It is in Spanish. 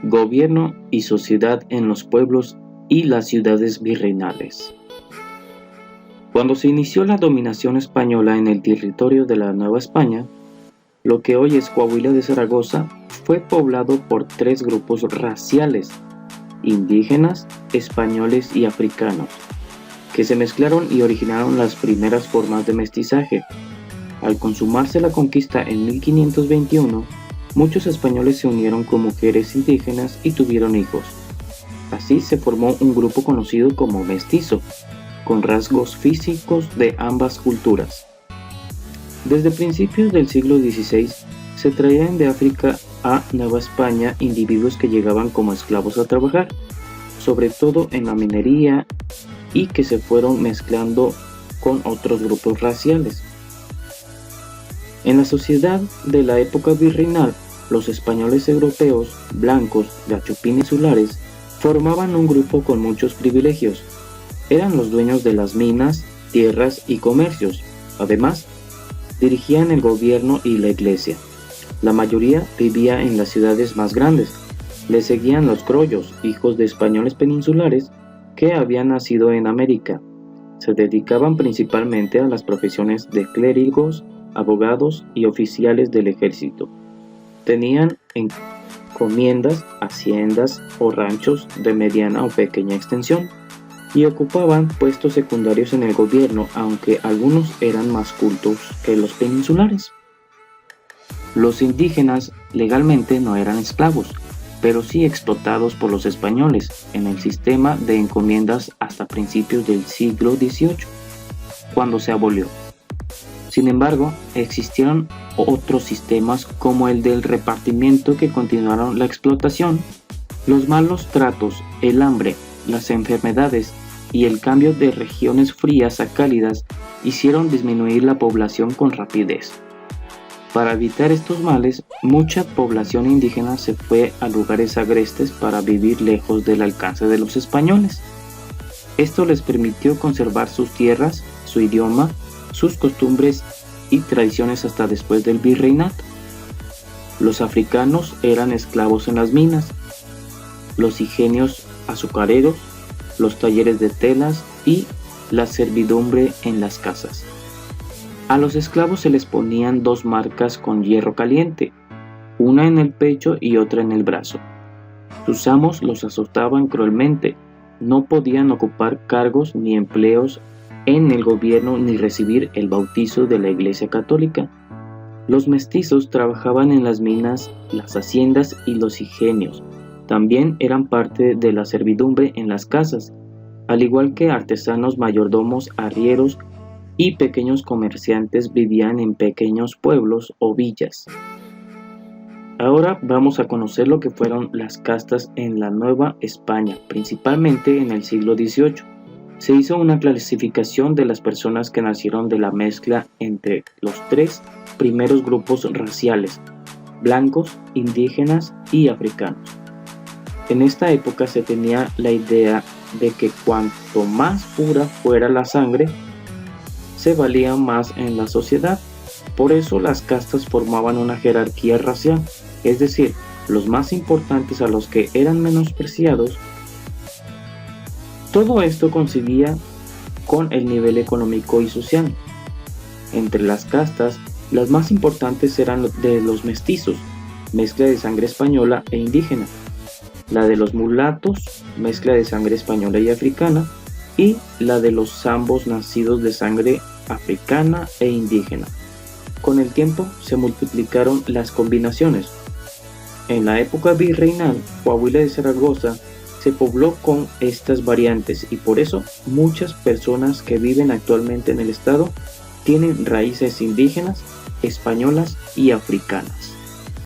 Gobierno y sociedad en los pueblos y las ciudades virreinales. Cuando se inició la dominación española en el territorio de la Nueva España, lo que hoy es Coahuila de Zaragoza fue poblado por tres grupos raciales: indígenas, españoles y africanos, que se mezclaron y originaron las primeras formas de mestizaje. Al consumarse la conquista en 1521, muchos españoles se unieron con mujeres indígenas y tuvieron hijos. Así se formó un grupo conocido como mestizo, con rasgos físicos de ambas culturas. Desde principios del siglo XVI se traían de África a Nueva España individuos que llegaban como esclavos a trabajar, sobre todo en la minería, y que se fueron mezclando con otros grupos raciales. En la sociedad de la época virreinal, los españoles europeos, blancos, gachupines-sulares, formaban un grupo con muchos privilegios. Eran los dueños de las minas, tierras y comercios. Además, dirigían el gobierno y la iglesia. La mayoría vivía en las ciudades más grandes. Le seguían los criollos, hijos de españoles peninsulares que habían nacido en América. Se dedicaban principalmente a las profesiones de clérigos, abogados y oficiales del ejército. Tenían encomiendas, haciendas o ranchos de mediana o pequeña extensión y ocupaban puestos secundarios en el gobierno, aunque algunos eran más cultos que los peninsulares. Los indígenas legalmente no eran esclavos, pero sí explotados por los españoles en el sistema de encomiendas hasta principios del siglo XVIII, cuando se abolió. Sin embargo, existieron otros sistemas como el del repartimiento que continuaron la explotación. Los malos tratos, el hambre, las enfermedades y el cambio de regiones frías a cálidas hicieron disminuir la población con rapidez. Para evitar estos males, mucha población indígena se fue a lugares agrestes para vivir lejos del alcance de los españoles. Esto les permitió conservar sus tierras, su idioma, sus costumbres y tradiciones hasta después del virreinato. Los africanos eran esclavos en las minas, los ingenios azucareros, los talleres de telas y la servidumbre en las casas. A los esclavos se les ponían dos marcas con hierro caliente, una en el pecho y otra en el brazo. Sus amos los azotaban cruelmente, no podían ocupar cargos ni empleos en el gobierno ni recibir el bautizo de la Iglesia Católica. Los mestizos trabajaban en las minas, las haciendas y los ingenios. También eran parte de la servidumbre en las casas, al igual que artesanos, mayordomos, arrieros y pequeños comerciantes vivían en pequeños pueblos o villas. Ahora vamos a conocer lo que fueron las castas en la Nueva España, principalmente en el siglo XVIII. Se hizo una clasificación de las personas que nacieron de la mezcla entre los tres primeros grupos raciales: blancos, indígenas y africanos. En esta época se tenía la idea de que cuanto más pura fuera la sangre, se valía más en la sociedad. Por eso las castas formaban una jerarquía racial, es decir, los más importantes a los que eran menospreciados. Todo esto coincidía con el nivel económico y social. Entre las castas, las más importantes eran de los mestizos, mezcla de sangre española e indígena; la de los mulatos, mezcla de sangre española y africana; y la de los zambos, nacidos de sangre africana e indígena. Con el tiempo se multiplicaron las combinaciones. En la época virreinal, Coahuila de Zaragoza se pobló con estas variantes y por eso muchas personas que viven actualmente en el estado tienen raíces indígenas, españolas y africanas.